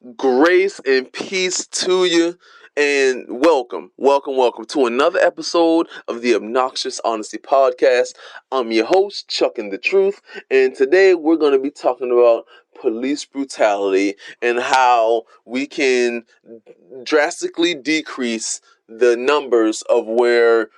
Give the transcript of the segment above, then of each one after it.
Grace and peace to you, and welcome to another episode of the Obnoxious Honesty Podcast. I'm your host, ChuckintheTruth, and today we're going to be talking about police brutality and how we can drastically decrease the numbers of where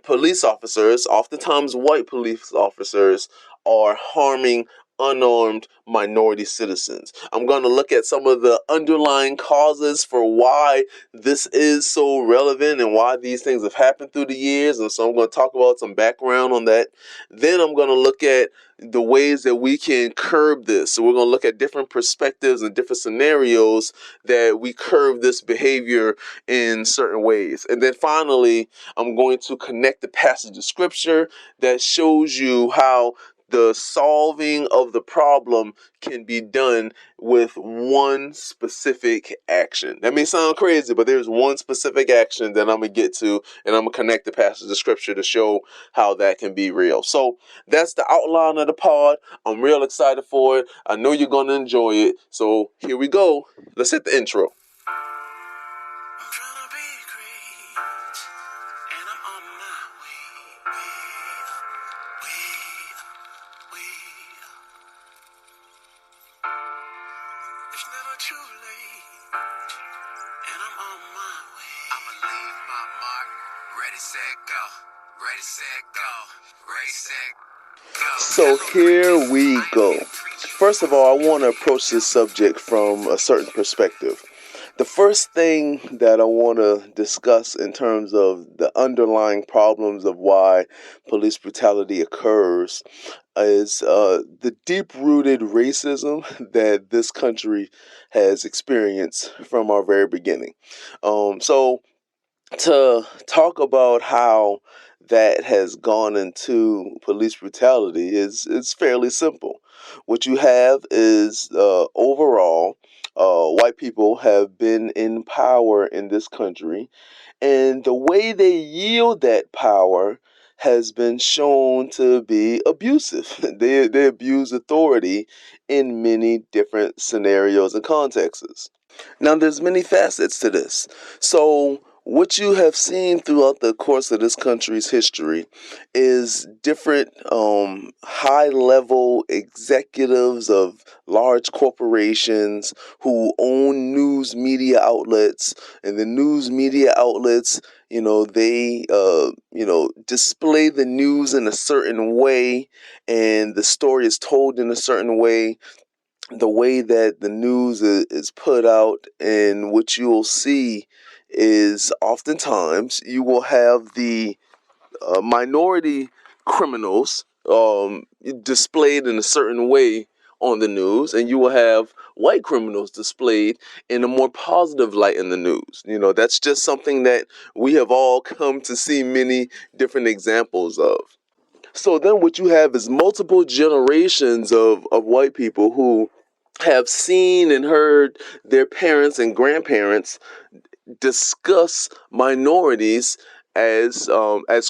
police officers, oftentimes white police officers, are harming unarmed minority citizens. I'm going to look at some of the underlying causes for why this is so relevant and why these things have happened through the years. And so I'm going to talk about some background on that. Then I'm going to look at the ways that we can curb this. So we're going to look at different perspectives and different scenarios that we curb this behavior in certain ways. And then finally, I'm going to connect the passage of scripture that shows you how the solving of the problem can be done with one specific action. That may sound crazy, but there's one specific action that I'm going to get to, and I'm going to connect the passage of scripture to show how that can be real. So that's the outline of the pod. I'm real excited for it. I know you're going to enjoy it. So here we go. Let's hit the intro. It's never too late, and I'm on my way. I'ma leave my mark, ready, set, go. Ready, set, go. Ready, set, go. So here we go. First of all, I want to approach this subject from a certain perspective. The first thing that I want to discuss in terms of the underlying problems of why police brutality occurs is the deep-rooted racism that this country has experienced from our very beginning. So to talk about how that has gone into police brutality is fairly simple. What you have is overall, white people have been in power in this country, and the way they yield that power has been shown to be abusive. They abuse authority in many different scenarios and contexts. Now, there's many facets to this. So, what you have seen throughout the course of this country's history is different high-level executives of large corporations who own news media outlets, and the news media outlets, they display the news in a certain way, and the story is told in a certain way. The way that the news is put out, and what you'll see is oftentimes you will have the minority criminals displayed in a certain way on the news, and you will have white criminals displayed in a more positive light in the news. That's just something that we have all come to see many different examples of. So then what you have is multiple generations of white people who have seen and heard their parents and grandparents discuss minorities as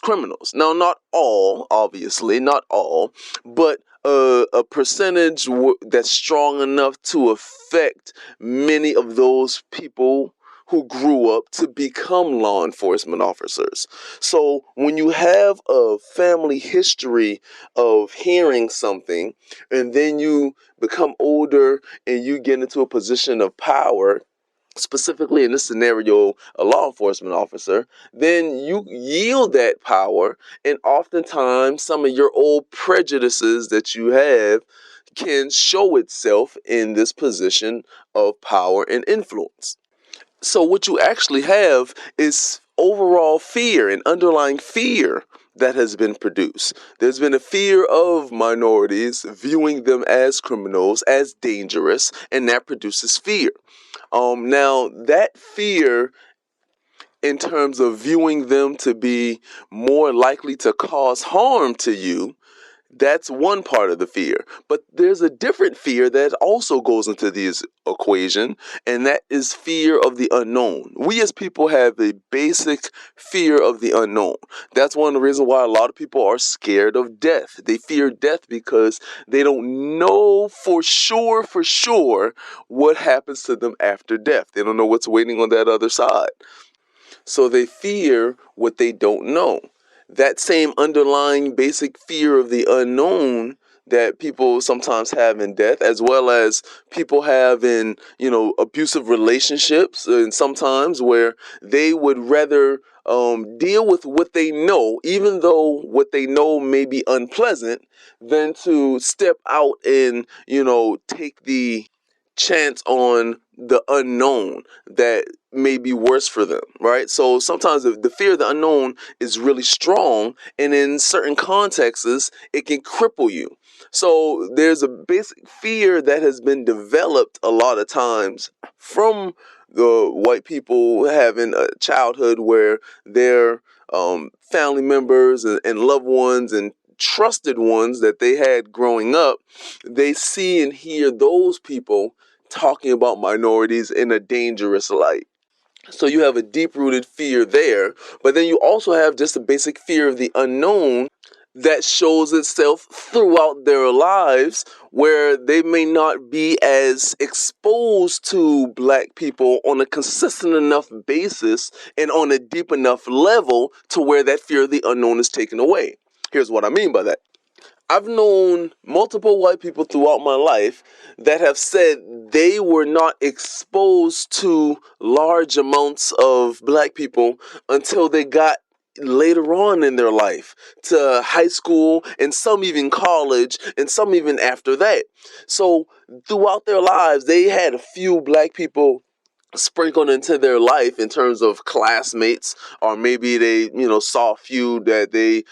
criminals. Now, not all, obviously, not all, but a percentage that's strong enough to affect many of those people who grew up to become law enforcement officers. So when you have a family history of hearing something, and then you become older and you get into a position of power, specifically in this scenario, a law enforcement officer, then you yield that power, and oftentimes some of your old prejudices that you have can show itself in this position of power and influence. So what you actually have is overall fear and underlying fear that has been produced. There's been a fear of minorities, viewing them as criminals, as dangerous, and that produces fear. Now, that fear, in terms of viewing them to be more likely to cause harm to you, That's one part of the fear. But there's a different fear that also goes into this equation, and that is fear of the unknown. We as people have a basic fear of the unknown. That's one of the reasons why a lot of people are scared of death. They fear death because they don't know for sure what happens to them after death. They don't know what's waiting on that other side. So they fear what they don't know. That same underlying basic fear of the unknown that people sometimes have in death, as well as people have in, abusive relationships, and sometimes where they would rather deal with what they know, even though what they know may be unpleasant, than to step out and, take the chance on the unknown that may be worse for them, right? So sometimes the fear of the unknown is really strong, and in certain contexts, it can cripple you. So there's a basic fear that has been developed a lot of times from the white people having a childhood where their family members and loved ones and trusted ones that they had growing up, they see and hear those people talking about minorities in a dangerous light. So you have a deep rooted fear there, but then you also have just a basic fear of the unknown that shows itself throughout their lives, where they may not be as exposed to black people on a consistent enough basis and on a deep enough level to where that fear of the unknown is taken away. Here's what I mean by that. I've known multiple white people throughout my life that have said they were not exposed to large amounts of black people until they got later on in their life to high school, and some even college, and some even after that. So throughout their lives, they had a few black people sprinkled into their life in terms of classmates, or maybe they saw a few that they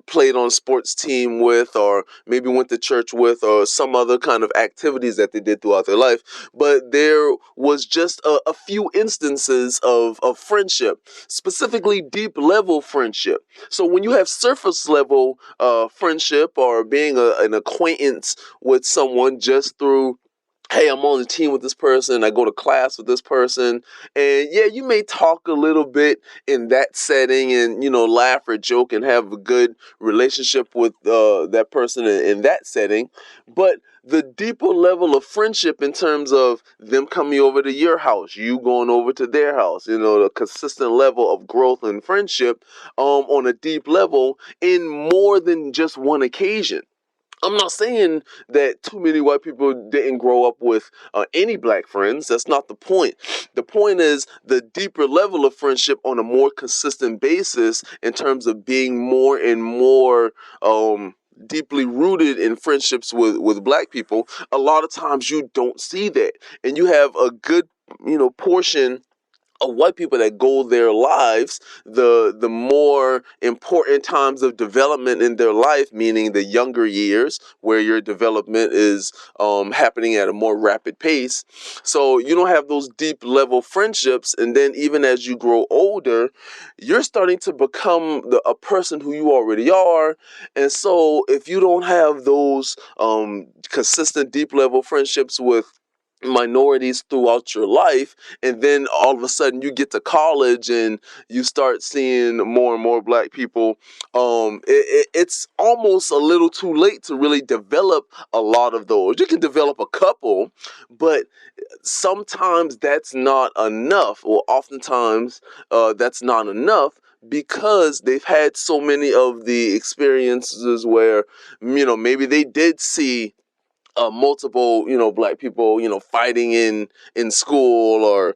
played on a sports team with, or maybe went to church with, or some other kind of activities that they did throughout their life. But there was just a few instances of friendship, specifically deep level friendship. So when you have surface level friendship, or being an acquaintance with someone just through, hey, I'm on the team with this person, I go to class with this person, and yeah, you may talk a little bit in that setting and, laugh or joke and have a good relationship with that person in that setting. But the deeper level of friendship, in terms of them coming over to your house, you going over to their house, the consistent level of growth and friendship on a deep level in more than just one occasion. I'm not saying that too many white people didn't grow up with any black friends. That's not the point. The point is the deeper level of friendship on a more consistent basis, in terms of being more and more deeply rooted in friendships with black people. A lot of times you don't see that. And you have a good, portion of white people that go their lives, the more important times of development in their life, meaning the younger years, where your development is happening at a more rapid pace. So you don't have those deep level friendships, and then even as you grow older, you're starting to become a person who you already are. And so if you don't have those consistent deep level friendships with minorities throughout your life, and then all of a sudden you get to college and you start seeing more and more black people, it's almost a little too late to really develop a lot of those. You can develop a couple, but sometimes that's not enough, or oftentimes that's not enough, because they've had so many of the experiences where maybe they did see multiple, black people, fighting in school, or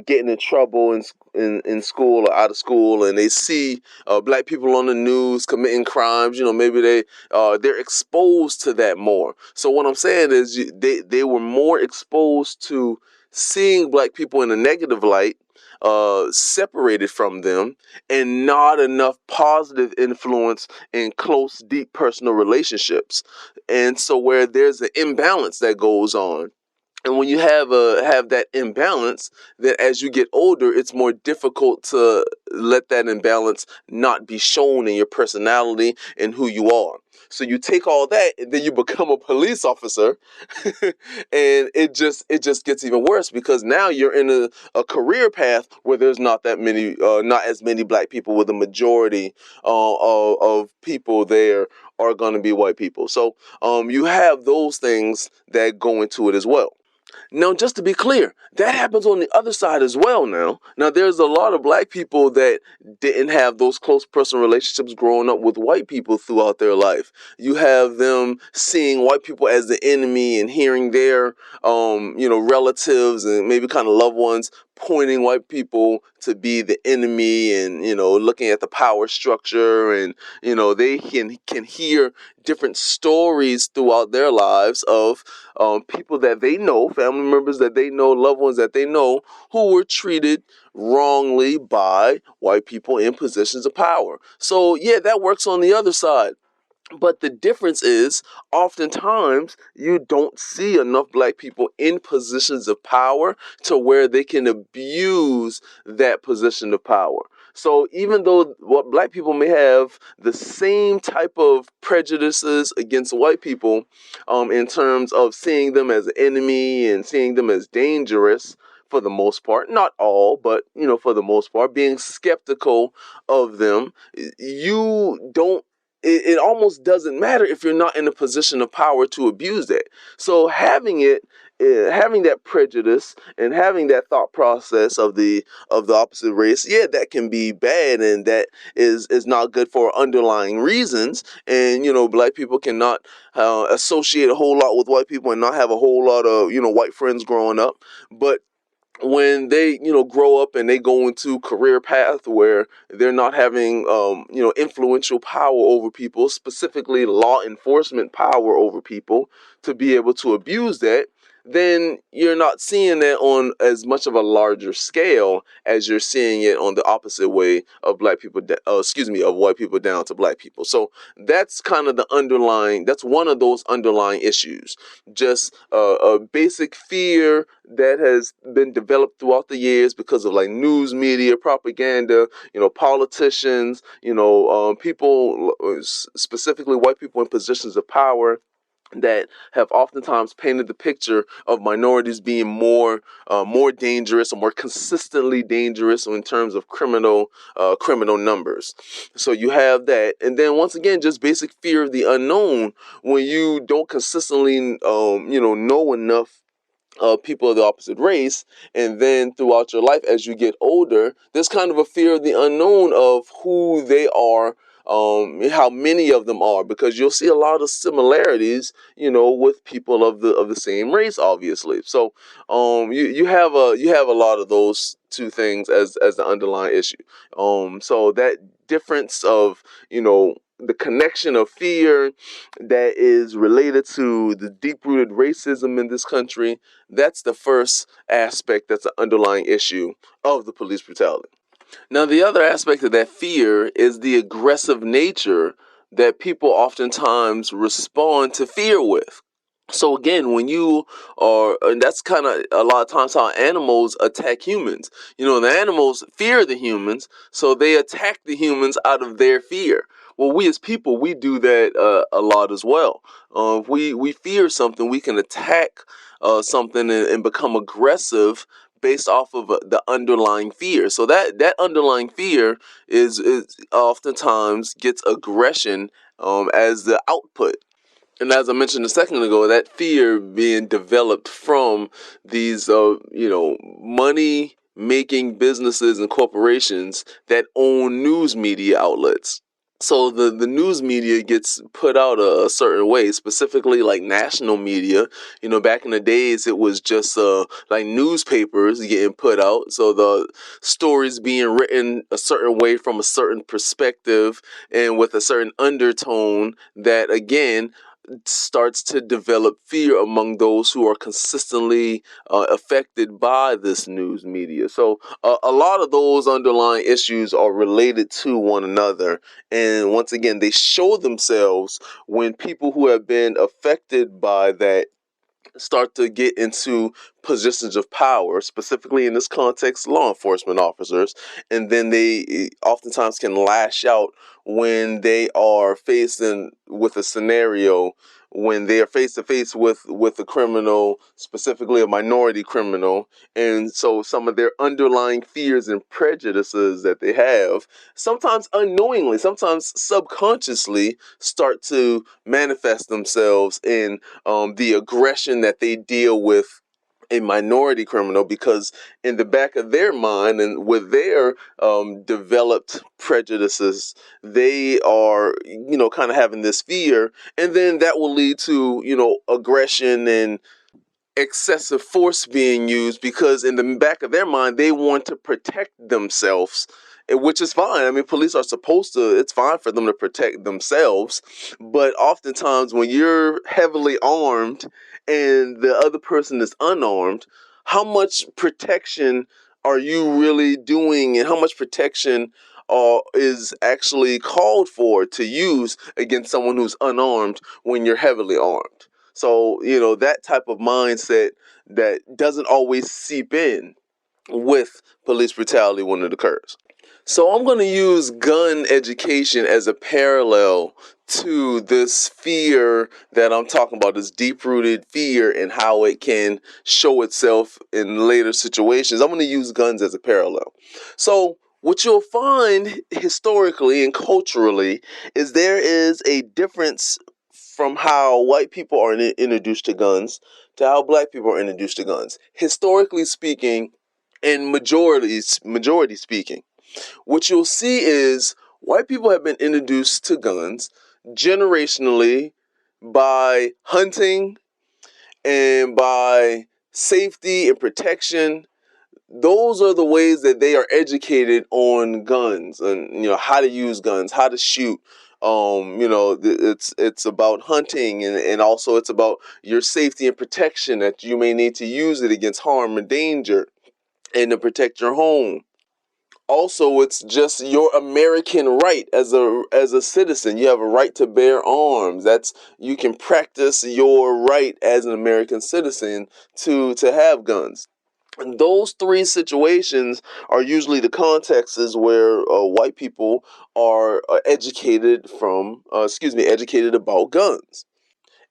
getting in trouble in school or out of school, and they see black people on the news committing crimes. Maybe they're exposed to that more. So what I'm saying is, they were more exposed to seeing black people in a negative light, separated from them, and not enough positive influence in close, deep personal relationships. And so where there's an imbalance that goes on, and when you have that imbalance, then as you get older, it's more difficult to let that imbalance not be shown in your personality and who you are. So you take all that and then you become a police officer, and it just gets even worse because now you're in a career path where there's not as many black people, with the majority of people there are going to be white people. So you have those things that go into it as well. Now, just to be clear, that happens on the other side as well now. There's a lot of black people that didn't have those close personal relationships growing up with white people throughout their life. You have them seeing white people as the enemy and hearing their, relatives and maybe kind of loved ones pointing white people to be the enemy, and, looking at the power structure, and, they can hear different stories throughout their lives of people that they know, family members that they know, loved ones that they know, who were treated wrongly by white people in positions of power. So yeah, that works on the other side. But the difference is, oftentimes, you don't see enough black people in positions of power to where they can abuse that position of power. So even though what black people may have the same type of prejudices against white people, in terms of seeing them as an enemy and seeing them as dangerous, for the most part, not all, but for the most part, being skeptical of them, you don't it almost doesn't matter if you're not in a position of power to abuse that. So having that prejudice and having that thought process of the opposite race, yeah, that can be bad, and that is not good for underlying reasons. And black people cannot associate a whole lot with white people and not have a whole lot of white friends growing up. But when they grow up and they go into career path where they're not having influential power over people, specifically law enforcement power over people, to be able to abuse that, then you're not seeing that on as much of a larger scale as you're seeing it on the opposite way of of white people down to black people. So that's kind of that's one of those underlying issues. Just a basic fear that has been developed throughout the years because of like news media, propaganda, politicians, people, specifically white people in positions of power, that have oftentimes painted the picture of minorities being more dangerous, or more consistently dangerous in terms of criminal numbers. So you have that, and then once again, just basic fear of the unknown. When you don't consistently know enough people of the opposite race, and then throughout your life as you get older, there's kind of a fear of the unknown of who they are, how many of them are, because you'll see a lot of similarities, with people of the same race, obviously. So you have a lot of those two things as the underlying issue. So that difference of the connection of fear that is related to the deep-rooted racism in this country, that's the first aspect that's an underlying issue of the police brutality. Now, the other aspect of that fear is the aggressive nature that people oftentimes respond to fear with. So again, when you are, and that's kind of a lot of times how animals attack humans. The animals fear the humans, so they attack the humans out of their fear. Well, we as people, we do that a lot as well. If we fear something, we can attack something and become aggressive based off of the underlying fear. So that underlying fear is oftentimes gets aggression as the output. And as I mentioned a second ago, that fear being developed from these, money making businesses and corporations that own news media outlets. So the news media gets put out a certain way, specifically like national media. Back in the days, it was just like newspapers getting put out. So the stories being written a certain way from a certain perspective and with a certain undertone that, again, starts to develop fear among those who are consistently affected by this news media. So a lot of those underlying issues are related to one another. And once again, they show themselves when people who have been affected by that start to get into positions of power, specifically in this context, law enforcement officers, and then they oftentimes can lash out when they are facing with a scenario, when they are face to face with a criminal, specifically a minority criminal. And so some of their underlying fears and prejudices that they have, sometimes unknowingly, sometimes subconsciously, start to manifest themselves in the aggression that they deal with a minority criminal, because in the back of their mind and with their developed prejudices, they are, kind of having this fear, and then that will lead to, aggression and excessive force being used, because in the back of their mind they want to protect themselves, which is fine. I mean, police are supposed to, it's fine for them to protect themselves, but oftentimes when you're heavily armed and the other person is unarmed, how much protection are you really doing, and how much protection is actually called for to use against someone who's unarmed when you're heavily armed? So, that type of mindset that doesn't always seep in with police brutality when it occurs. So I'm going to use gun education as a parallel to this fear that I'm talking about, this deep-rooted fear, and how it can show itself in later situations. I'm going to use guns as a parallel. So what you'll find historically and culturally is there is a difference from how white people are introduced to guns to how black people are introduced to guns. Historically speaking, and majority speaking, what you'll see is white people have been introduced to guns generationally by hunting and by safety and protection. Those are the ways that they are educated on guns, and how to use guns, how to shoot. It's about hunting, and also it's about your safety and protection, that you may need to use it against harm and danger and to protect your home. Also, it's just your American right as a citizen. You have a right to bear arms. That's, you can practice your right as an American citizen to have guns. And those three situations are usually the contexts where white people are educated about guns.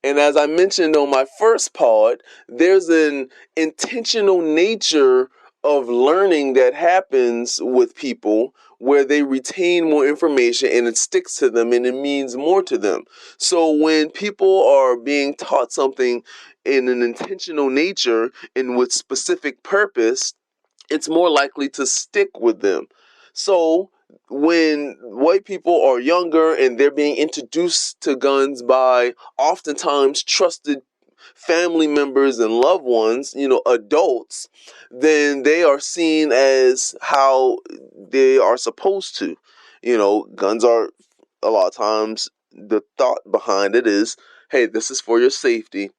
And as I mentioned on my first pod, there's an intentional nature of learning that happens with people where they retain more information and it sticks to them and it means more to them. So when people are being taught something in an intentional nature and with specific purpose, it's more likely to stick with them. So when white people are younger and they're being introduced to guns by oftentimes trusted family members and loved ones, adults, then they are seen as how they are supposed to. Guns are, a lot of times, the thought behind it is, hey, this is for your safety.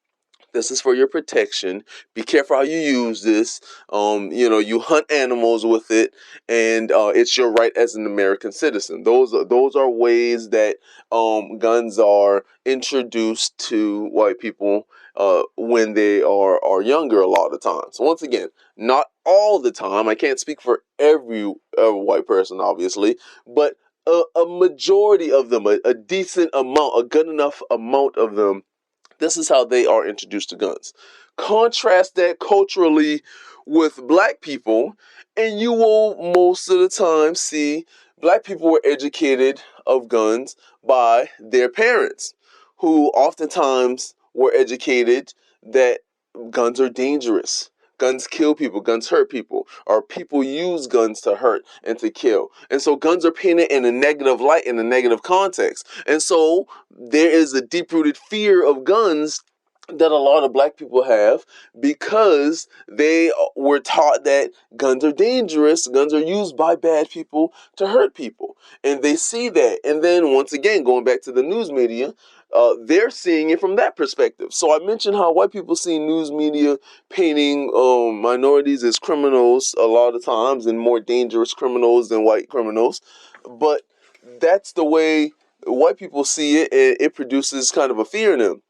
This is for your protection. Be careful how you use this. You hunt animals with it, and it's your right as an American citizen. Those are ways that guns are introduced to white people when they are younger. A lot of times. Once again, not all the time. I can't speak for every white person, obviously, but a majority of them, a decent amount, a good enough amount of them, this is how they are introduced to guns. Contrast that culturally with black people, and you will most of the time see black people were educated of guns by their parents, who oftentimes were educated that guns are dangerous. Guns kill people, guns hurt people, or people use guns to hurt and to kill. And so guns are painted in a negative light, in a negative context. And so there is a deep-rooted fear of guns that a lot of black people have, because they were taught that guns are dangerous, guns are used by bad people to hurt people. And they see that. And then once again, going back to the news media, they're seeing it from that perspective. So I mentioned how white people see news media painting minorities as criminals a lot of times, and more dangerous criminals than white criminals. But that's the way white people see it, and it produces kind of a fear in them.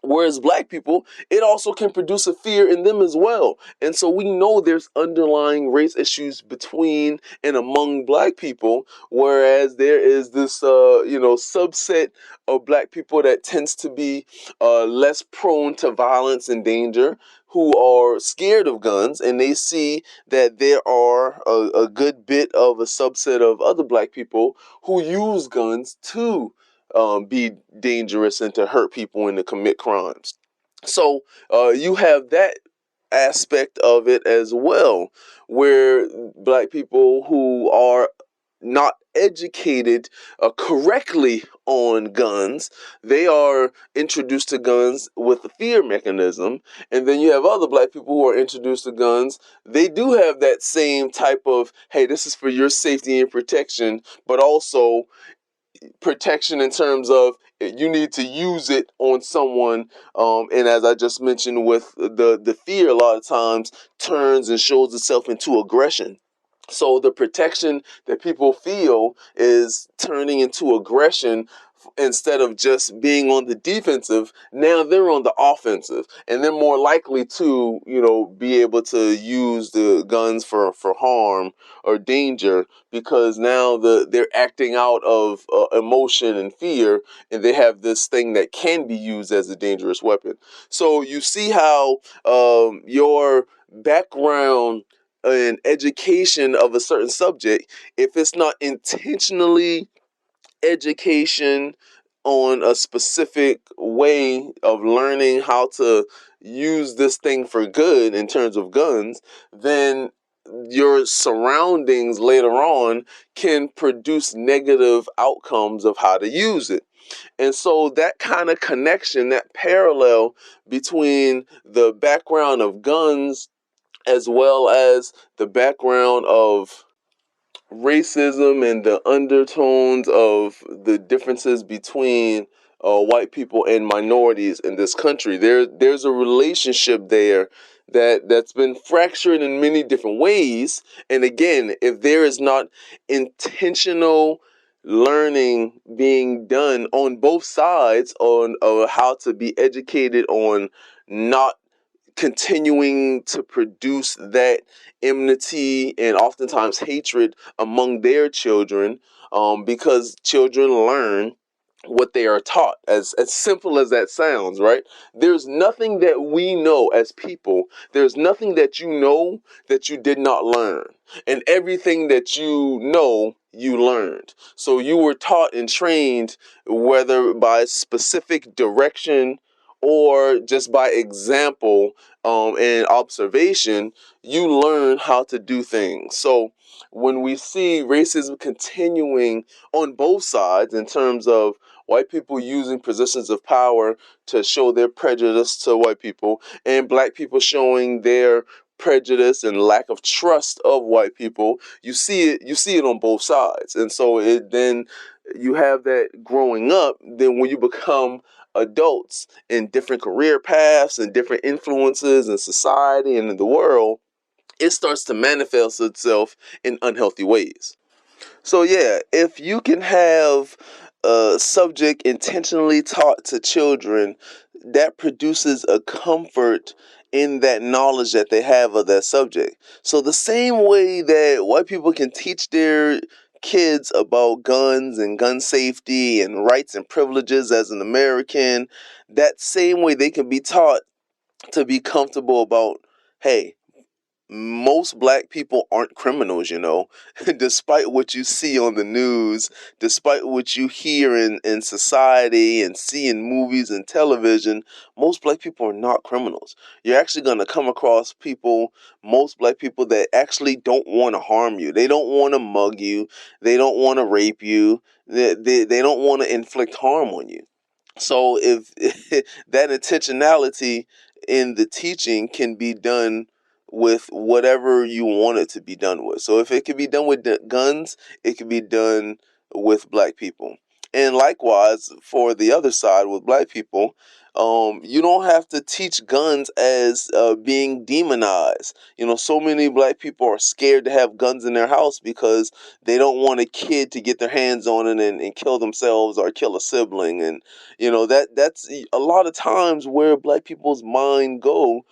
Whereas black people, it also can produce a fear in them as well. And so we know there's underlying race issues between and among black people, whereas there is this, subset of black people that tends to be less prone to violence and danger, who are scared of guns, and they see that there are a good bit of a subset of other black people who use guns to be dangerous and to hurt people and to commit crimes. So you have that aspect of it as well, where black people who are not educated correctly on guns, they are introduced to guns with a fear mechanism. And then you have other black people who are introduced to guns. They do have that same type of, hey, this is for your safety and protection, but also protection in terms of you need to use it on someone, and as I just mentioned, with the fear, a lot of times turns and shows itself into aggression. So the protection that people feel is turning into aggression. Instead of just being on the defensive, now they're on the offensive, and they're more likely to, be able to use the guns for harm or danger, because now they're acting out of emotion and fear, and they have this thing that can be used as a dangerous weapon. So you see how your background and education of a certain subject, if it's not intentionally education on a specific way of learning how to use this thing for good in terms of guns, then your surroundings later on can produce negative outcomes of how to use it. And so that kind of connection, that parallel between the background of guns as well as the background of racism and the undertones of the differences between white people and minorities in this country. There's a relationship there that's been fractured in many different ways. And again, if there is not intentional learning being done on both sides on how to be educated on not continuing to produce that enmity and oftentimes hatred among their children, because children learn what they are taught, as simple as that sounds, right? There's nothing that we know as people, there's nothing that you know that you did not learn, and everything that you know you learned. So you were taught and trained, whether by specific direction or just by example, and observation, you learn how to do things. So when we see racism continuing on both sides in terms of white people using positions of power to show their prejudice to white people, and black people showing their prejudice and lack of trust of white people, you see it on both sides. And so it then you have that growing up. Then when you become adults in different career paths and different influences in society and in the world, it starts to manifest itself in unhealthy ways. So yeah, if you can have a subject intentionally taught to children, that produces a comfort in that knowledge that they have of that subject. So the same way that white people can teach their kids about guns and gun safety and rights and privileges as an American, that same way they can be taught to be comfortable about, hey, most black people aren't criminals. Despite what you see on the news, despite what you hear in society and see in movies and television, most black people are not criminals. You're actually going to come across people, most black people, that actually don't want to harm you. They don't want to mug you. They don't want to rape you. They don't want to inflict harm on you. So if that intentionality in the teaching can be done with whatever you want it to be done with. So if it can be done with guns, it can be done with black people. And likewise, for the other side with black people, You don't have to teach guns as being demonized. So many black people are scared to have guns in their house because they don't want a kid to get their hands on it and kill themselves or kill a sibling. And that's a lot of times where black people's mind go,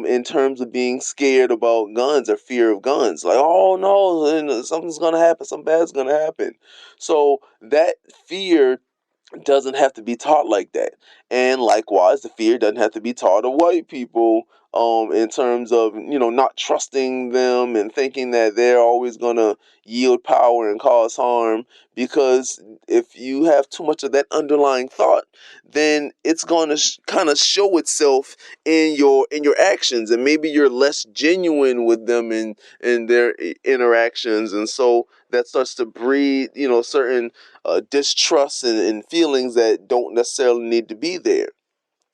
in terms of being scared about guns or fear of guns. Like, oh no, something's gonna happen, something bad's gonna happen. So that fear doesn't have to be taught like that. And likewise, the fear doesn't have to be taught to white people, in terms of, not trusting them and thinking that they're always going to yield power and cause harm. Because if you have too much of that underlying thought, then it's going to kind of show itself in your actions, and maybe you're less genuine with them in their interactions. And so that starts to breed, certain distrust and feelings that don't necessarily need to be there.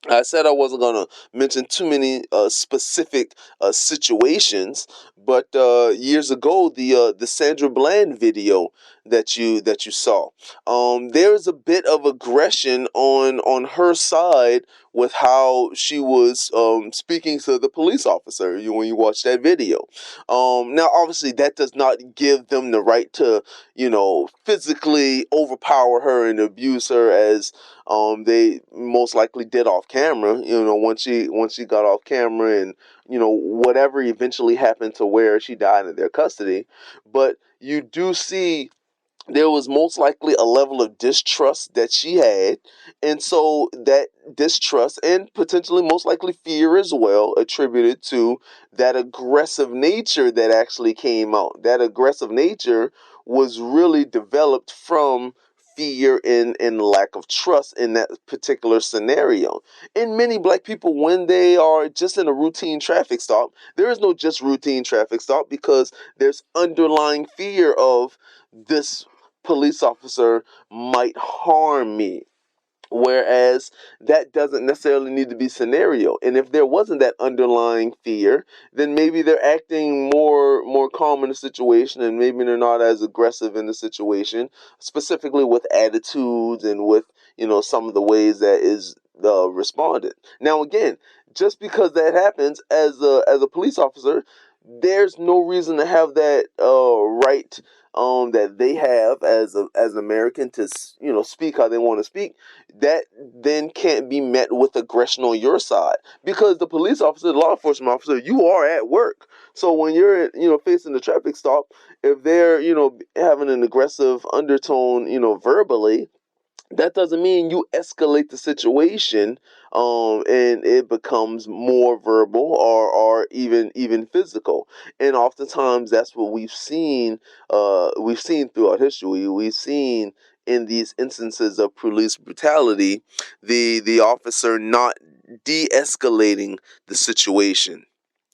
I said I wasn't going to mention too many specific situations, but years ago, the Sandra Bland video that you saw, there's a bit of aggression on her side with how she was speaking to the police officer. When you watch that video, now obviously that does not give them the right to physically overpower her and abuse her as they most likely did off camera. Once she got off camera, and whatever eventually happened to where she died in their custody. But you do see there was most likely a level of distrust that she had. And so that distrust, and potentially most likely fear as well, attributed to that aggressive nature that actually came out. That aggressive nature was really developed from fear and lack of trust in that particular scenario. And many black people, when they are just in a routine traffic stop, there is no just routine traffic stop, because there's underlying fear of this police officer might harm me. Whereas that doesn't necessarily need to be scenario. And if there wasn't that underlying fear, then maybe they're acting more calm in the situation, and maybe they're not as aggressive in the situation, specifically with attitudes and with some of the ways that is responded. Now again, just because that happens as a police officer, there's no reason to have that right that they have as an American to speak how they want to speak. That then can't be met with aggression on your side, because the police officer, the law enforcement officer, you are at work. So when you're facing the traffic stop, if they're having an aggressive undertone verbally, that doesn't mean you escalate the situation, and it becomes more verbal, or even physical. And oftentimes that's what we've seen throughout history. We've seen in these instances of police brutality, the officer not de-escalating the situation.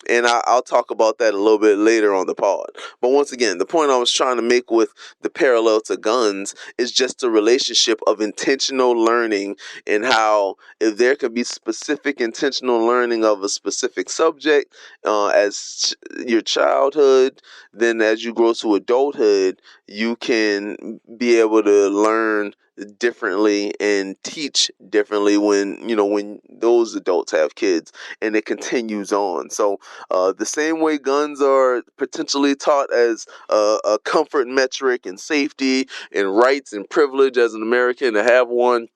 And I'll talk about that a little bit later on the pod. But once again, the point I was trying to make with the parallel to guns is just the relationship of intentional learning, and how if there could be specific intentional learning of a specific subject as your childhood, then as you grow to adulthood, you can be able to learn differently and teach differently when those adults have kids, and it continues on. So the same way guns are potentially taught as a comfort metric and safety and rights and privilege as an American to have one,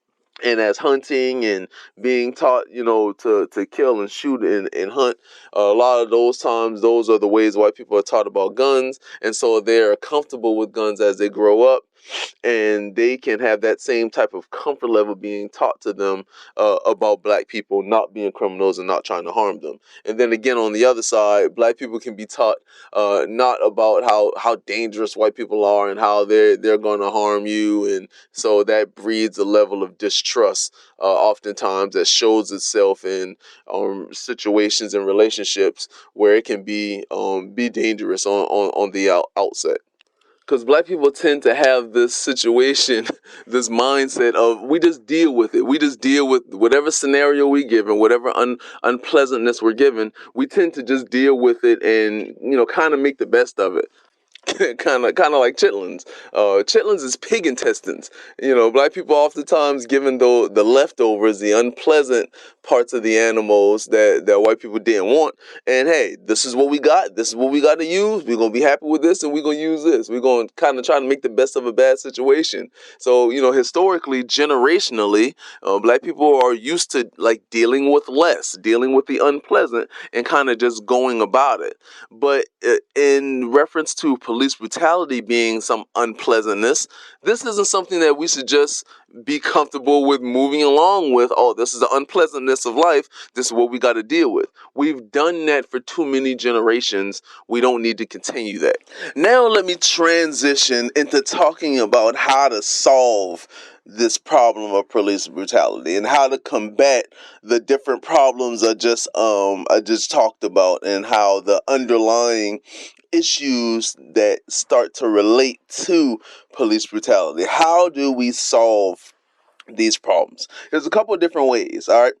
and as hunting and being taught, to kill and shoot and hunt, a lot of those times, those are the ways white people are taught about guns. And so they're comfortable with guns as they grow up, and they can have that same type of comfort level being taught to them about black people not being criminals and not trying to harm them. And then again, on the other side, black people can be taught not about how dangerous white people are and how they're going to harm you. And so that breeds a level of distrust, oftentimes, that shows itself in situations and relationships where it can be dangerous on the outset. Because black people tend to have this situation, this mindset of, we just deal with it. We just deal with whatever scenario we given, whatever unpleasantness we're given. We tend to just deal with it and kind of make the best of it. kind of like chitlins. Chitlins is pig intestines. Black people oftentimes given the leftovers, the unpleasant parts of the animals that white people didn't want. And hey, this is what we got. This is what we got to use. We're gonna be happy with this, and we're gonna use this. We're gonna kind of try to make the best of a bad situation. So historically, generationally, black people are used to like dealing with less, dealing with the unpleasant, and kind of just going about it. But in reference to police brutality being some unpleasantness, this isn't something that we should just be comfortable with moving along with. Oh, this is the unpleasantness of life. This is what we got to deal with. We've done that for too many generations. We don't need to continue that. Now let me transition into talking about how to solve this problem of police brutality and how to combat the different problems I just talked about, and how the underlying issues that start to relate to police brutality. How do we solve these problems? There's a couple of different ways, all right?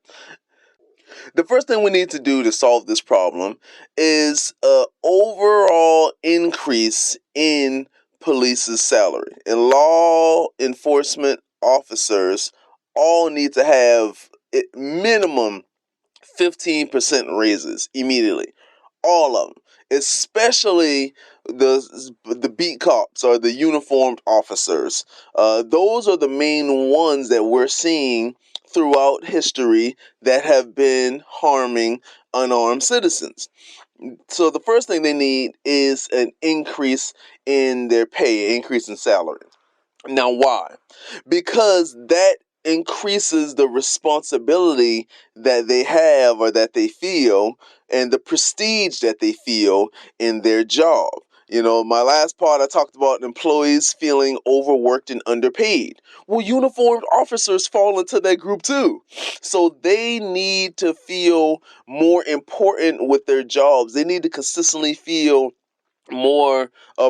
The first thing we need to do to solve this problem is an overall increase in police's salary. And law enforcement officers all need to have minimum 15% raises immediately. All of them, especially the beat cops or the uniformed officers. Those are the main ones that we're seeing throughout history that have been harming unarmed citizens. So the first thing they need is an increase in their pay, increase in salary. Now, why? Because that increases the responsibility that they have or that they feel, and the prestige that they feel in their job. My last part, I talked about employees feeling overworked and underpaid. Well, uniformed officers fall into that group too. So they need to feel more important with their jobs. They need to consistently feel more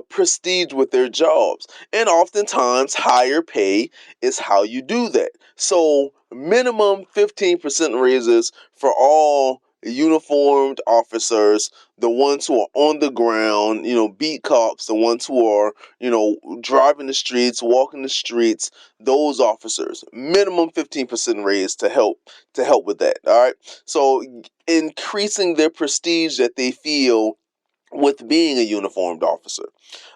prestige with their jobs. And oftentimes, higher pay is how you do that. So, minimum 15% raises for all uniformed officers, the ones who are on the ground, beat cops, the ones who are, driving the streets, walking the streets, those officers. Minimum 15% raise to help with that. All right. So, increasing their prestige that they feel with being a uniformed officer.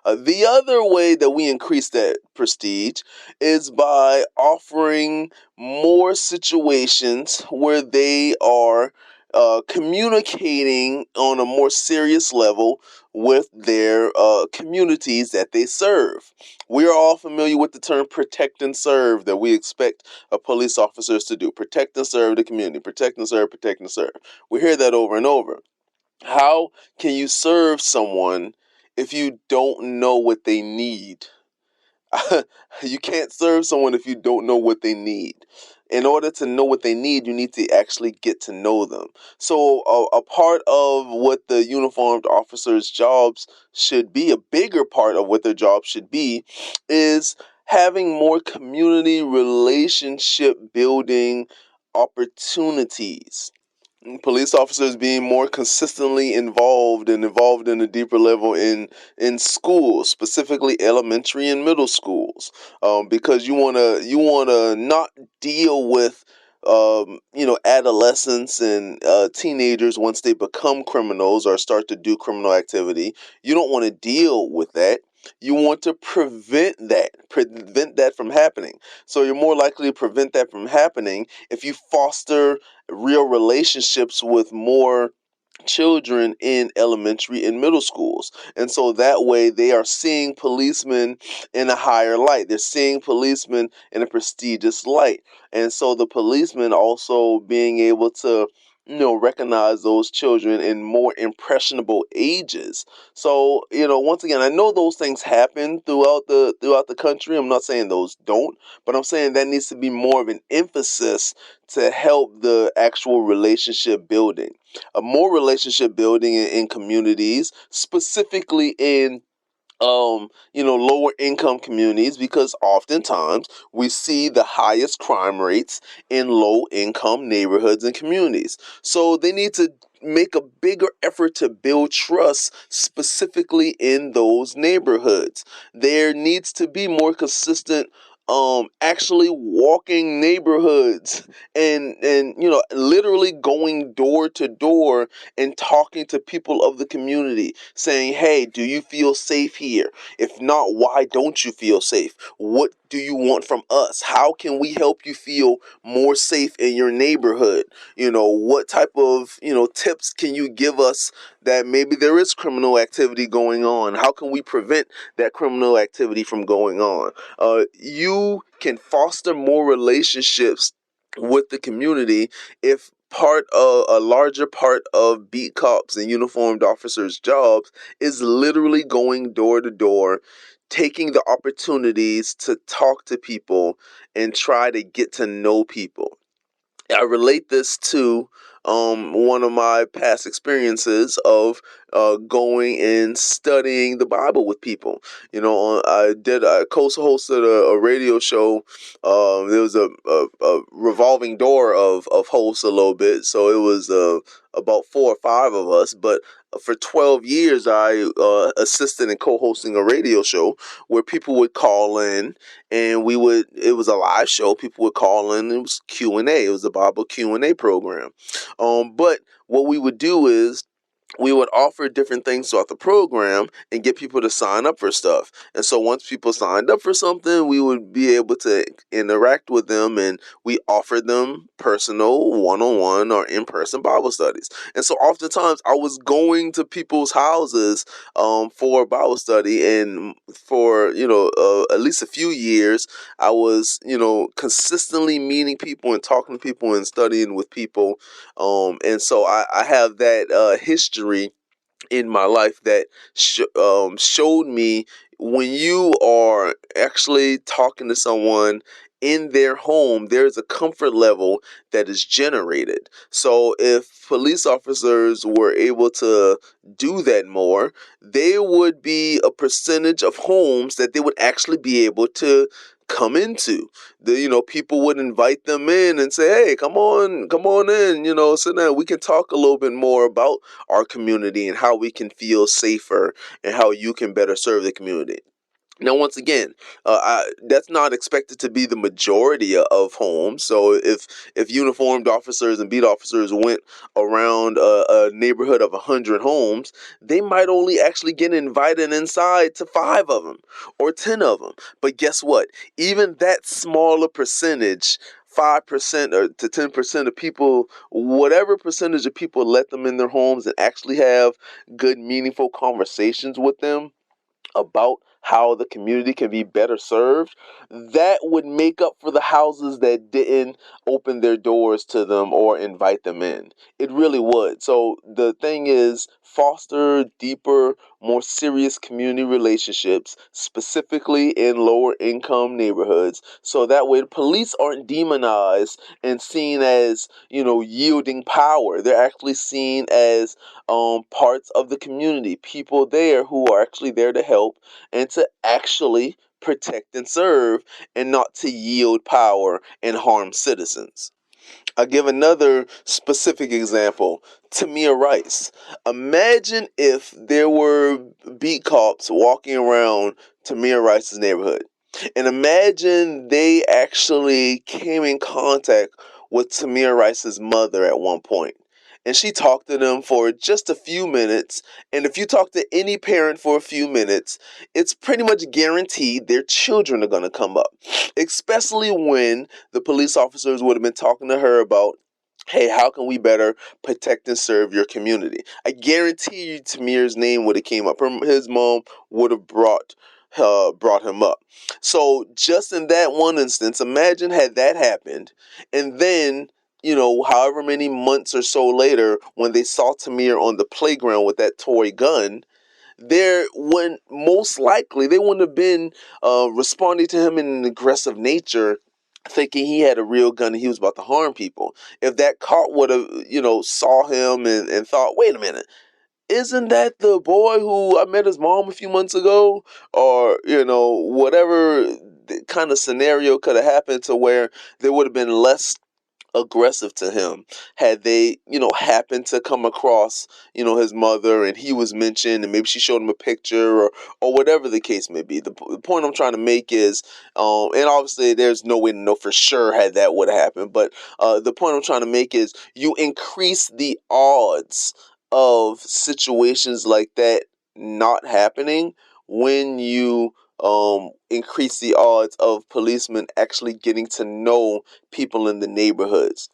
The other way that we increase that prestige is by offering more situations where they are communicating on a more serious level with their communities that they serve. We are all familiar with the term protect and serve that we expect police officers to do. Protect and serve the community. Protect and serve, protect and serve. We hear that over and over. How can you serve someone if you don't know what they need? You can't serve someone if you don't know what they need. In order to know what they need, you need to actually get to know them. So, a part of what the uniformed officers' jobs should be, a bigger part of what their jobs should be, is having more community relationship building opportunities. Police officers being more consistently involved in a deeper level in schools, specifically elementary and middle schools, because you wanna not deal with adolescents and teenagers once they become criminals or start to do criminal activity. You don't want to deal with that. You want to prevent that from happening. So you're more likely to prevent that from happening if you foster real relationships with more children in elementary and middle schools. And so that way they are seeing policemen in a higher light. They're seeing policemen in a prestigious light. And so the policemen also being able to recognize those children in more impressionable ages. So once again, I know those things happen throughout the country. I'm not saying those don't, but I'm saying that needs to be more of an emphasis to help the actual relationship building. More relationship building in communities, specifically in lower income communities, because oftentimes we see the highest crime rates in low income neighborhoods and communities. So they need to make a bigger effort to build trust specifically in those neighborhoods. There needs to be more consistent actually walking neighborhoods and literally going door to door and talking to people of the community, saying, hey, do you feel safe here? If not, why don't you feel safe? What do you want from us? How can we help you feel more safe in your neighborhood? What type of tips can you give us that maybe there is criminal activity going on? How can we prevent that criminal activity from going on? You can foster more relationships with the community if a larger part of beat cops and uniformed officers' jobs is literally going door to door, taking the opportunities to talk to people and try to get to know people. I relate this to one of my past experiences of going and studying the Bible with people. I co-hosted a radio show. There was a revolving door of hosts a little bit, so it was about 4 or 5 of us. But for 12 years, I assisted in co-hosting a radio show where people would call in, and it was a live show. People would call in. It was Q&A. It was a Bible Q&A program. But what we would do is we would offer different things throughout the program and get people to sign up for stuff. And so once people signed up for something, we would be able to interact with them, and we offered them personal one-on-one or in-person Bible studies. And so oftentimes I was going to people's houses for Bible study, and for at least a few years I was consistently meeting people and talking to people and studying with people. And so I have that history in my life that showed me when you are actually talking to someone in their home, there's a comfort level that is generated. So if police officers were able to do that more, there would be a percentage of homes that they would actually be able to come into. People would invite them in and say, hey, come on in, sit down. We can talk a little bit more about our community and how we can feel safer and how you can better serve the community. Now, once again, that's not expected to be the majority of homes. So if uniformed officers and beat officers went around a neighborhood of 100 homes, they might only actually get invited inside to 5 of them or 10 of them. But guess what? Even that smaller percentage, 5% or to 10% of people, whatever percentage of people let them in their homes and actually have good, meaningful conversations with them about how the community can be better served, that would make up for the houses that didn't open their doors to them or invite them in. It really would. So the thing is, foster deeper, more serious community relationships, specifically in lower income neighborhoods, so that way the police aren't demonized and seen as, yielding power. They're actually seen as parts of the community, people there who are actually there to help and to actually protect and serve, and not to yield power and harm citizens. I'll give another specific example. Tamir Rice. Imagine if there were beat cops walking around Tamir Rice's neighborhood. And imagine they actually came in contact with Tamir Rice's mother at one point. And she talked to them for just a few minutes. And if you talk to any parent for a few minutes, it's pretty much guaranteed their children are going to come up. Especially when the police officers would have been talking to her about, hey, how can we better protect and serve your community? I guarantee you Tamir's name would have came up. His mom would have brought him up. So just in that one instance, imagine had that happened, and then however many months or so later, when they saw Tamir on the playground with that toy gun, most likely they wouldn't have been responding to him in an aggressive nature, thinking he had a real gun and he was about to harm people. If that cop would have, saw him and thought, wait a minute, isn't that the boy who I met his mom a few months ago? Or, whatever kind of scenario could have happened to where there would have been less aggressive to him had they happened to come across his mother, and he was mentioned, and maybe she showed him a picture, or whatever the case may be. The point I'm trying to make is, and obviously there's no way to know for sure had that would have happened, but the point I'm trying to make is you increase the odds of situations like that not happening when you increase the odds of policemen actually getting to know people in the neighborhoods,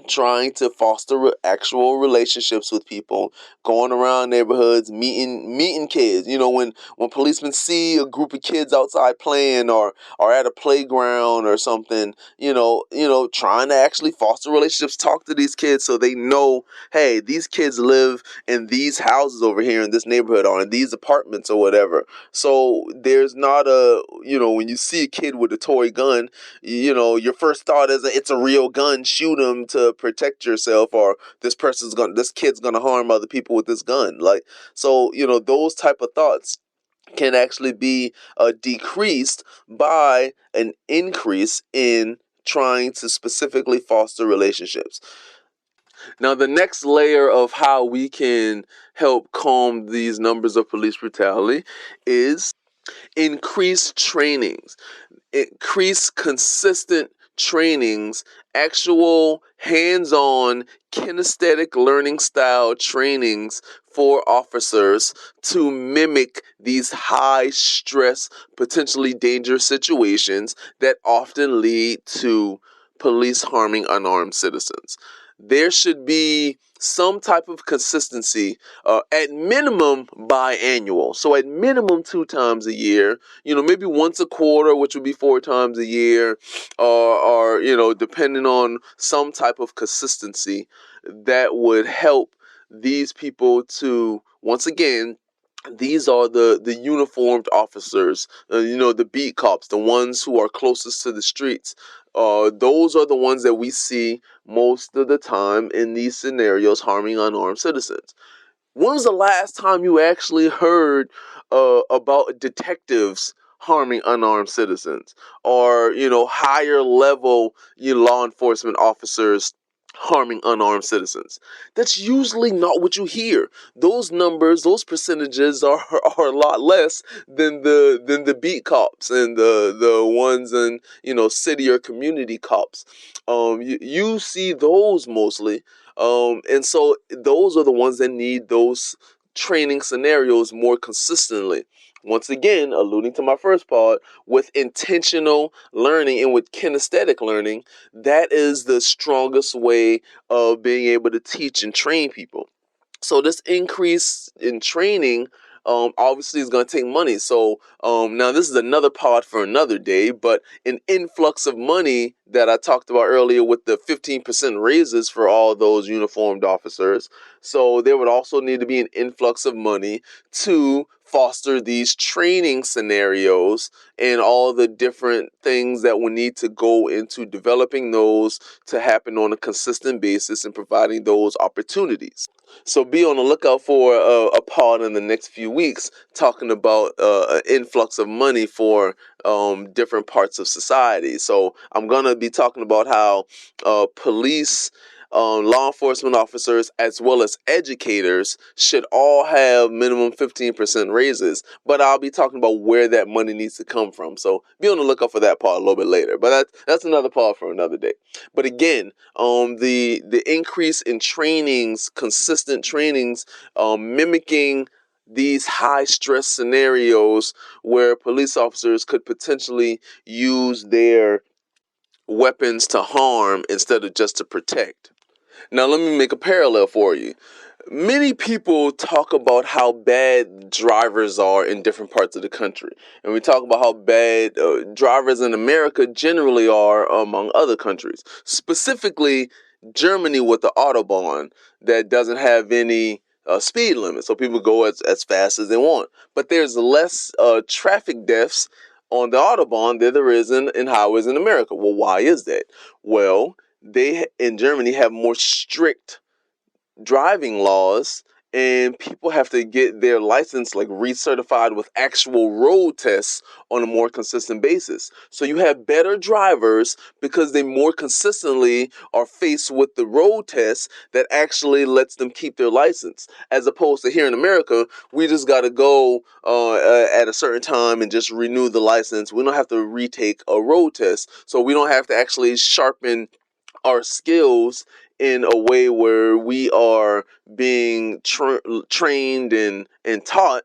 trying to foster actual relationships with people, going around neighborhoods, meeting kids. When policemen see a group of kids outside playing, or at a playground or something, trying to actually foster relationships, talk to these kids so they know, hey, these kids live in these houses over here in this neighborhood, or in these apartments or whatever. So there's not when you see a kid with a toy gun, your first thought is it's a real gun, shoot him to protect yourself, or this kid's gonna harm other people with this gun. Like, so, those type of thoughts can actually be decreased by an increase in trying to specifically foster relationships. Now, the next layer of how we can help calm these numbers of police brutality is increased trainings, increase consistent trainings, actual hands-on kinesthetic learning style trainings for officers to mimic these high stress, potentially dangerous situations that often lead to police harming unarmed citizens. There should be some type of consistency, at minimum biannual. So at minimum 2 times a year, maybe once a quarter, which would be 4 times a year, or depending on some type of consistency that would help these people to, once again, these are the uniformed officers, the beat cops, the ones who are closest to the streets. Those are the ones that we see most of the time in these scenarios harming unarmed citizens. When was the last time you actually heard about detectives harming unarmed citizens, or higher level law enforcement officers harming unarmed citizens? That's usually not what you hear. Those numbers, those percentages are a lot less than the beat cops and the ones in city or community cops. You see those mostly, and so those are the ones that need those training scenarios more consistently. Once again, alluding to my first part, with intentional learning and with kinesthetic learning, that is the strongest way of being able to teach and train people. So this increase in training, obviously is going to take money. So now this is another pod for another day, but an influx of money that I talked about earlier with the 15% raises for all those uniformed officers. So there would also need to be an influx of money to foster these training scenarios and all the different things that will need to go into developing those to happen on a consistent basis and providing those opportunities. So be on the lookout for a pod in the next few weeks talking about an influx of money for different parts of society. So I'm going to be talking about how police, law enforcement officers, as well as educators should all have minimum 15% raises. But I'll be talking about where that money needs to come from. So be on the lookout for that part a little bit later. But that's another part for another day. But again, the increase in trainings, consistent trainings, mimicking these high stress scenarios where police officers could potentially use their weapons to harm instead of just to protect. Now, let me make a parallel for you. Many people talk about how bad drivers are in different parts of the country. And we talk about how bad drivers in America generally are among other countries. Specifically, Germany with the Autobahn that doesn't have any speed limit. So people go as fast as they want. But there's less traffic deaths on the Autobahn than there is in highways in America. Well, why is that? Well, they in Germany have more strict driving laws and people have to get their license like recertified with actual road tests on a more consistent basis. So you have better drivers because they more consistently are faced with the road tests that actually lets them keep their license, as opposed to here in America, we just got to go at a certain time and just renew the license. We don't have to retake a road test, so we don't have to actually sharpen our skills in a way where we are being trained and taught.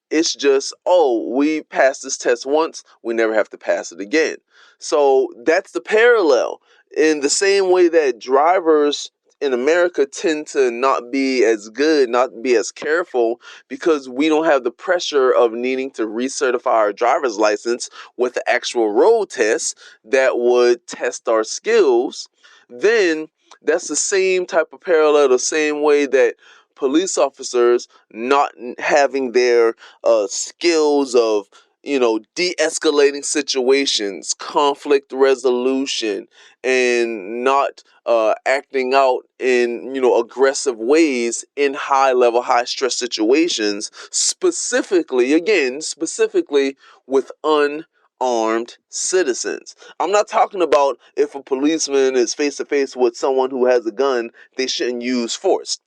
It's just, oh, we passed this test once, we never have to pass it again. So that's the parallel. In the same way that drivers in America tend to not be as good, not be as careful, because we don't have the pressure of needing to recertify our driver's license with the actual road test that would test our skills. Then that's the same type of parallel, the same way that police officers not having their skills of, de-escalating situations, conflict resolution, and not acting out in, aggressive ways in high level, high stress situations, specifically with unarmed citizens. I'm not talking about if a policeman is face to face with someone who has a gun, they shouldn't use force.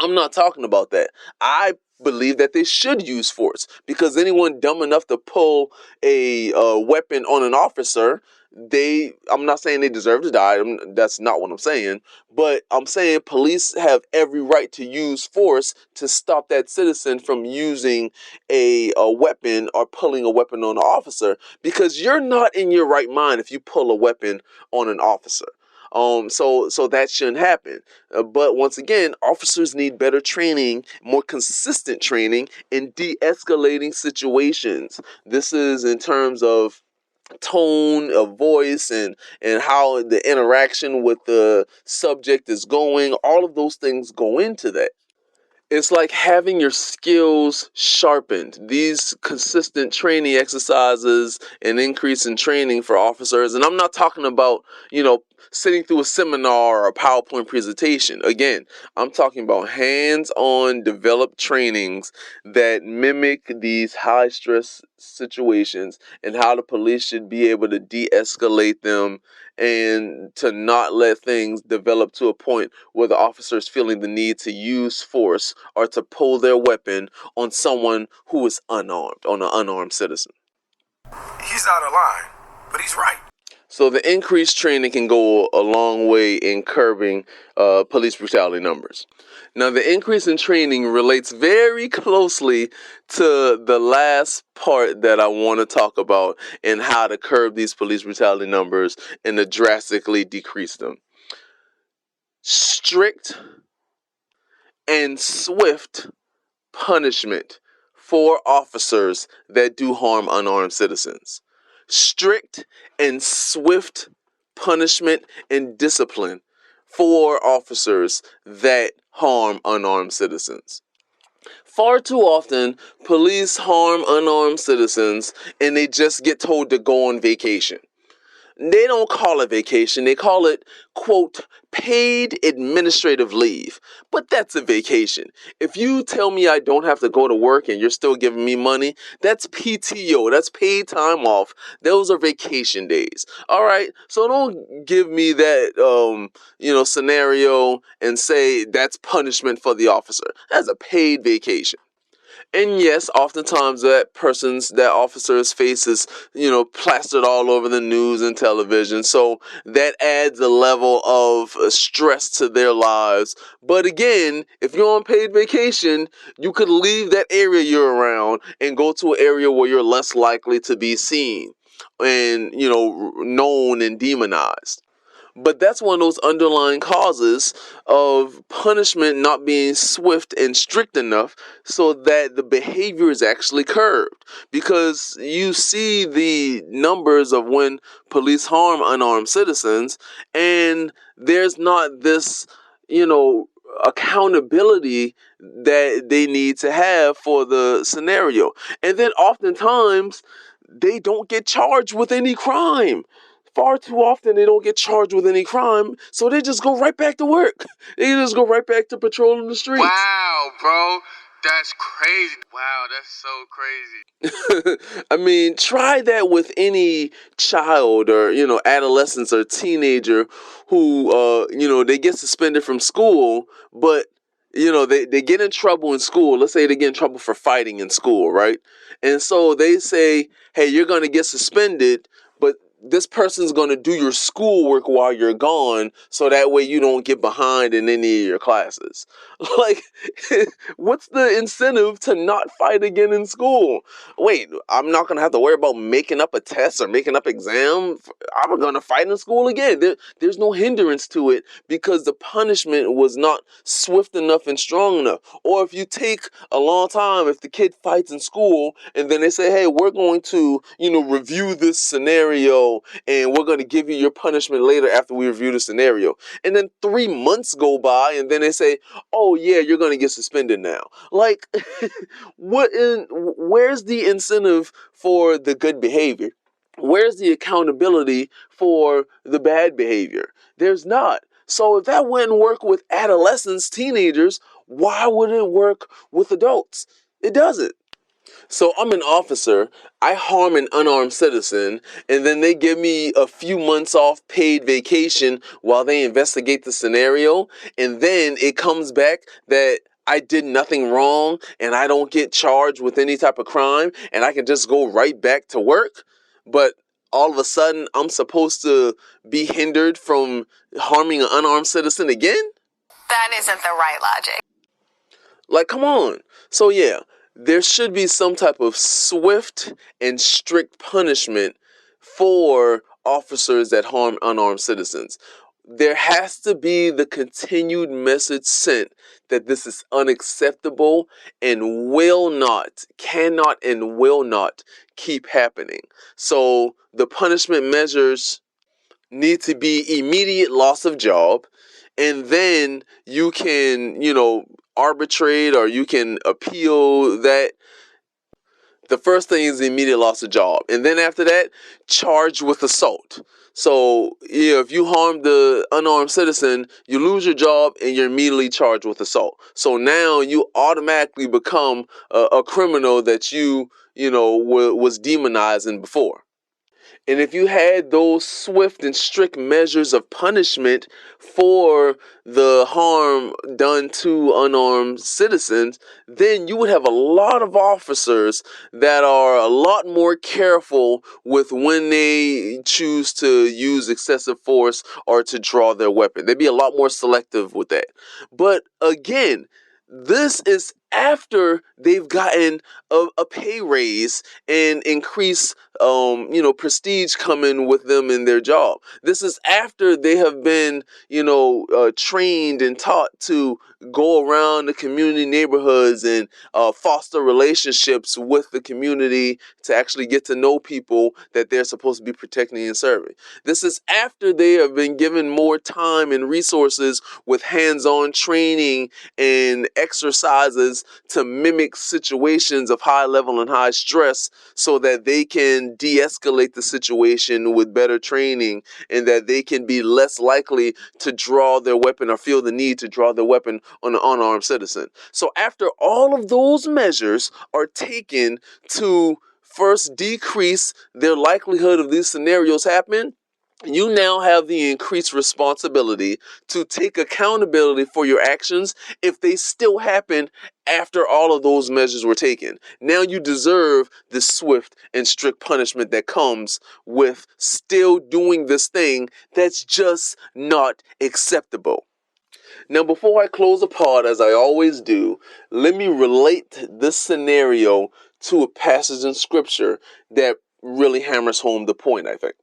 I'm not talking about that. I believe that they should use force, because anyone dumb enough to pull a weapon on an officer, I'm not saying they deserve to die. That's not what I'm saying. But I'm saying police have every right to use force to stop that citizen from using a weapon or pulling a weapon on an officer, because you're not in your right mind if you pull a weapon on an officer. So that shouldn't happen. But once again, officers need better training, more consistent training in de-escalating situations. This is in terms of tone of voice and how the interaction with the subject is going. All of those things go into that. It's like having your skills sharpened. These consistent training exercises and increase in training for officers, and I'm not talking about, sitting through a seminar or a PowerPoint presentation. Again, I'm talking about hands-on developed trainings that mimic these high-stress situations and how the police should be able to de-escalate them and to not let things develop to a point where the officer's feeling the need to use force or to pull their weapon on someone who is unarmed, on an unarmed citizen. He's out of line, but he's right. So the increased training can go a long way in curbing police brutality numbers. Now, the increase in training relates very closely to the last part that I want to talk about and how to curb these police brutality numbers and to drastically decrease them. Strict and swift punishment for officers that do harm unarmed citizens. Strict and swift punishment and discipline for officers that harm unarmed citizens. Far too often, police harm unarmed citizens and they just get told to go on vacation. They don't call it vacation. They call it, quote, paid administrative leave. But that's a vacation. If you tell me I don't have to go to work and you're still giving me money, that's PTO. That's paid time off. Those are vacation days. All right. So don't give me that, scenario and say that's punishment for the officer. That's a paid vacation. And yes, oftentimes that officer's face is, plastered all over the news and television. So that adds a level of stress to their lives. But again, if you're on paid vacation, you could leave that area you're around and go to an area where you're less likely to be seen and, known and demonized. But that's one of those underlying causes of punishment not being swift and strict enough so that the behavior is actually curbed. Because you see the numbers of when police harm unarmed citizens, and there's not this, accountability that they need to have for the scenario. And then oftentimes, they don't get charged with any crime. far too often they don't get charged with any crime, so they just go right back to work. They just go right back to patrolling the streets. Wow, bro. That's crazy. Wow, that's so crazy. I mean, try that with any child or, adolescent or teenager who, they get suspended from school, but, they get in trouble in school. Let's say they get in trouble for fighting in school, right? And so they say, hey, you're going to get suspended, but this person's going to do your schoolwork while you're gone, so that way you don't get behind in any of your classes. Like, what's the incentive to not fight again in school? Wait, I'm not going to have to worry about making up a test or making up exam. I'm going to fight in school again. There's no hindrance to it because the punishment was not swift enough and strong enough. Or if you take a long time, if the kid fights in school and then they say, hey, we're going to, review this scenario and we're going to give you your punishment later after we review the scenario. And then 3 months go by and then they say, oh yeah, you're going to get suspended now. Like, where's the incentive for the good behavior? Where's the accountability for the bad behavior? There's not. So if that wouldn't work with adolescents, teenagers, why would it work with adults? It doesn't. So I'm an officer, I harm an unarmed citizen, and then they give me a few months off paid vacation while they investigate the scenario, and then it comes back that I did nothing wrong and I don't get charged with any type of crime and I can just go right back to work. But all of a sudden I'm supposed to be hindered from harming an unarmed citizen again? That isn't the right logic. Like, come on. So yeah, there should be some type of swift and strict punishment for officers that harm unarmed citizens. There has to be the continued message sent that this is unacceptable and cannot and will not keep happening. So the punishment measures need to be immediate loss of job, and then you can, arbitrate or you can appeal that. The first thing is the immediate loss of job, and then after that, charged with assault. So, if you harm the unarmed citizen, you lose your job and you're immediately charged with assault. So now you automatically become a criminal that was demonizing before. And if you had those swift and strict measures of punishment for the harm done to unarmed citizens, then you would have a lot of officers that are a lot more careful with when they choose to use excessive force or to draw their weapon. They'd be a lot more selective with that. But again, this is after they've gotten a pay raise and increased prestige coming with them in their job. This is after they have been, trained and taught to go around the community neighborhoods and foster relationships with the community to actually get to know people that they're supposed to be protecting and serving. This is after they have been given more time and resources with hands-on training and exercises to mimic situations of high level and high stress so that they can de-escalate the situation with better training and that they can be less likely to draw their weapon or feel the need to draw their weapon on an unarmed citizen. So after all of those measures are taken to first decrease their likelihood of these scenarios happening, you now have the increased responsibility to take accountability for your actions if they still happen after all of those measures were taken. Now you deserve the swift and strict punishment that comes with still doing this thing that's just not acceptable. Now, before I close the pod, as I always do, let me relate this scenario to a passage in scripture that really hammers home the point, I think.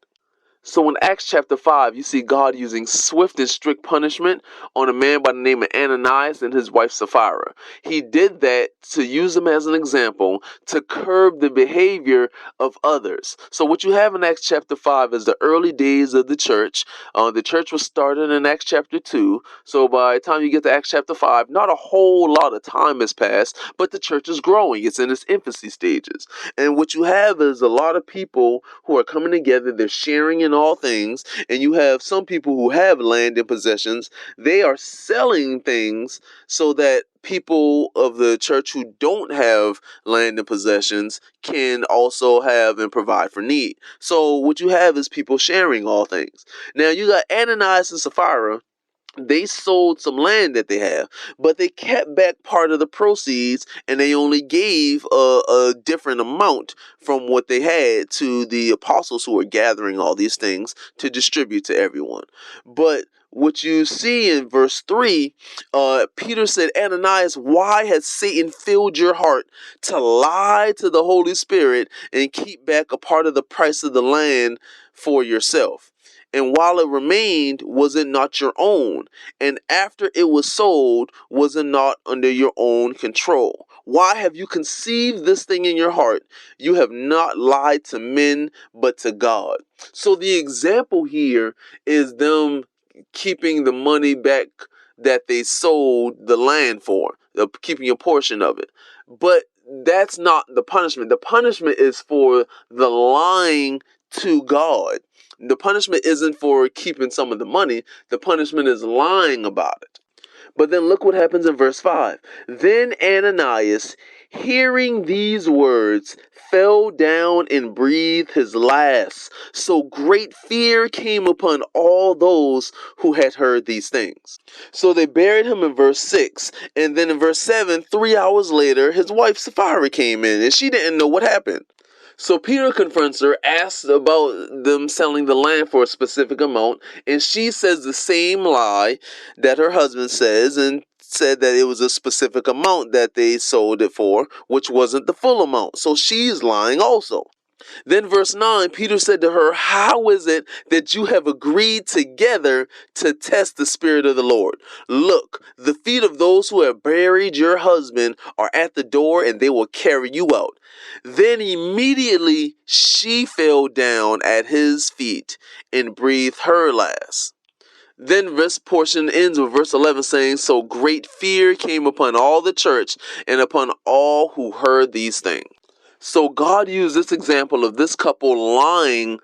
So in Acts chapter 5, you see God using swift and strict punishment on a man by the name of Ananias and his wife Sapphira. He did that to use them as an example to curb the behavior of others. So what you have in Acts chapter 5 is the early days of the church. The church was started in Acts chapter 2. So by the time you get to Acts chapter 5, not a whole lot of time has passed, but the church is growing. It's in its infancy stages. And what you have is a lot of people who are coming together. They're sharing in sharing all things, and you have some people who have land and possessions. They are selling things so that people of the church who don't have land and possessions can also have and provide for need. So what you have is people sharing all things. Now you got Ananias and Sapphira. They sold some land that they have, but they kept back part of the proceeds, and they only gave a different amount from what they had to the apostles who were gathering all these things to distribute to everyone. But what you see in verse 3, Peter said, Ananias, why has Satan filled your heart to lie to the Holy Spirit and keep back a part of the price of the land for yourself? And while it remained, was it not your own? And after it was sold, was it not under your own control? Why have you conceived this thing in your heart? You have not lied to men, but to God. So the example here is them keeping the money back that they sold the land for, keeping a portion of it. But that's not the punishment. The punishment is for the lying to God. The punishment isn't for keeping some of the money. The punishment is lying about it. But then look what happens in verse 5. Then Ananias, hearing these words, fell down and breathed his last. So great fear came upon all those who had heard these things. So they buried him in verse 6. And then in verse 7, 3 hours later, his wife Sapphira came in, and she didn't know what happened. So Peter confronts her, asks about them selling the land for a specific amount, and she says the same lie that her husband says, and said that it was a specific amount that they sold it for, which wasn't the full amount. So she's lying also. Then verse 9, Peter said to her, how is it that you have agreed together to test the Spirit of the Lord? Look, the feet of those who have buried your husband are at the door, and they will carry you out. Then immediately she fell down at his feet and breathed her last. Then this portion ends with verse 11 saying, so great fear came upon all the church and upon all who heard these things. So God used this example of this couple lying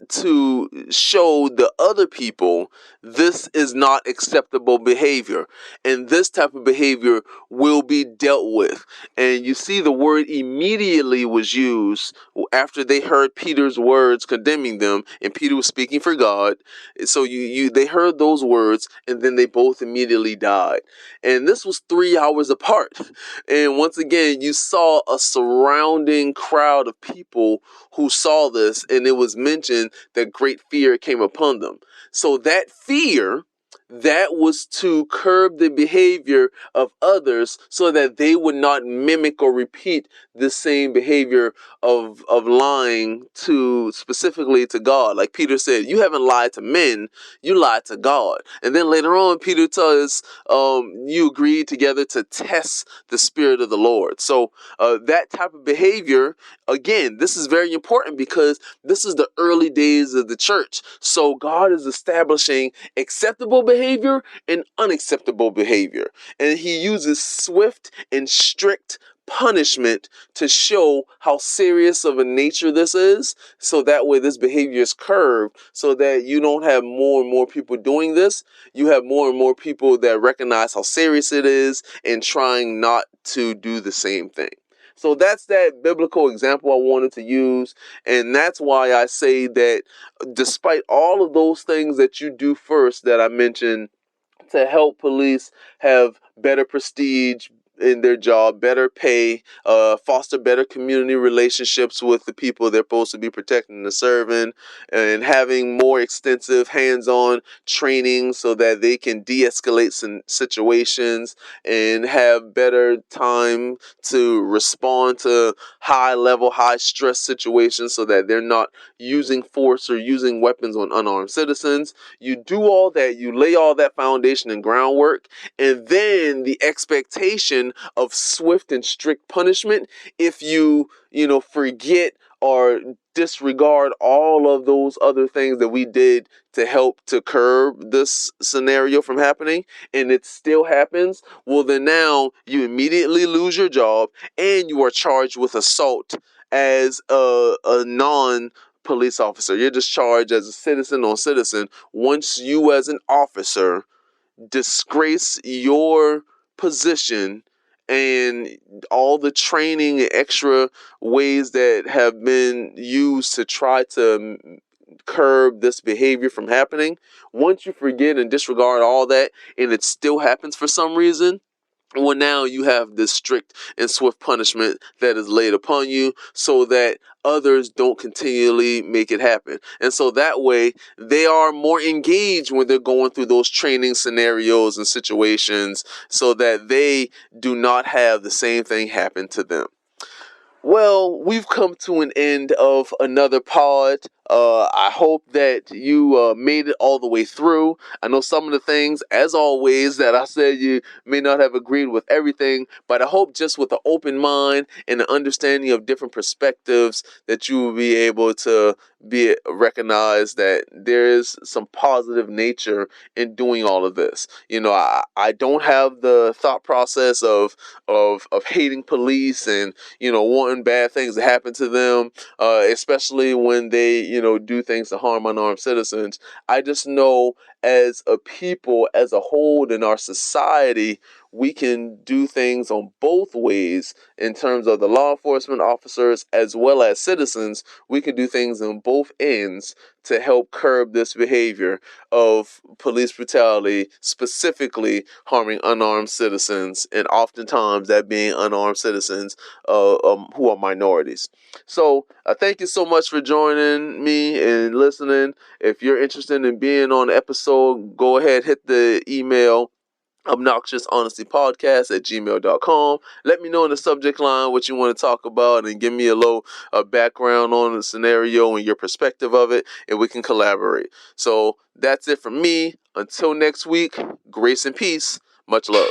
to show the other people this is not acceptable behavior, and this type of behavior will be dealt with. And you see the word immediately was used after they heard Peter's words condemning them, and Peter was speaking for God. So they heard those words, and then they both immediately died. And this was 3 hours apart. And once again, you saw a surrounding crowd of people who saw this, and it was mentioned that great fear came upon them. So that fear, that was to curb the behavior of others so that they would not mimic or repeat the same behavior of lying to, specifically to God. Like Peter said, you haven't lied to men, you lied to God. And then later on, Peter tells you agreed together to test the Spirit of the Lord. So that type of behavior, again, this is very important because this is the early days of the church. So God is establishing acceptable behavior and unacceptable behavior. And he uses swift and strict punishment to show how serious of a nature this is, so that way this behavior is curbed, so that you don't have more and more people doing this. You have more and more people that recognize how serious it is and trying not to do the same thing. So that's that biblical example I wanted to use, and that's why I say that despite all of those things that you do first that I mentioned to help police have better prestige in their job, better pay, foster better community relationships with the people they're supposed to be protecting and serving, and having more extensive hands-on training so that they can de-escalate some situations and have better time to respond to high-level, high-stress situations so that they're not using force or using weapons on unarmed citizens. You do all that, you lay all that foundation and groundwork, and then the expectation of swift and strict punishment if you forget or disregard all of those other things that we did to help to curb this scenario from happening, and it still happens. Well, then now you immediately lose your job and you are charged with assault as a non police officer. You're discharged as a citizen on citizen. Once you as an officer disgrace your position and all the training and extra ways that have been used to try to curb this behavior from happening, once you forget and disregard all that and it still happens for some reason, well, now you have this strict and swift punishment that is laid upon you so that others don't continually make it happen. And so that way, they are more engaged when they're going through those training scenarios and situations so that they do not have the same thing happen to them. Well, we've come to an end of another pod. I hope that you made it all the way through. I know some of the things, as always, that I said you may not have agreed with everything, but I hope just with an open mind and an understanding of different perspectives that you will be able to recognize that there is some positive nature in doing all of this. You know, I don't have the thought process of hating police and, you know, wanting bad things to happen to them, especially when they, you know, do things to harm unarmed citizens. I just know as a people, as a whole in our society, we can do things on both ways in terms of the law enforcement officers as well as citizens. We can do things on both ends to help curb this behavior of police brutality, specifically harming unarmed citizens, and oftentimes that being unarmed citizens who are minorities. So thank you so much for joining me and listening. If you're interested in being on the episode, go ahead, hit the email obnoxioushonestypodcast@gmail.com. Let me know in the subject line what you want to talk about and give me a little background on the scenario and your perspective of it, and we can collaborate. So that's it from me. Until next week, grace and peace. Much love.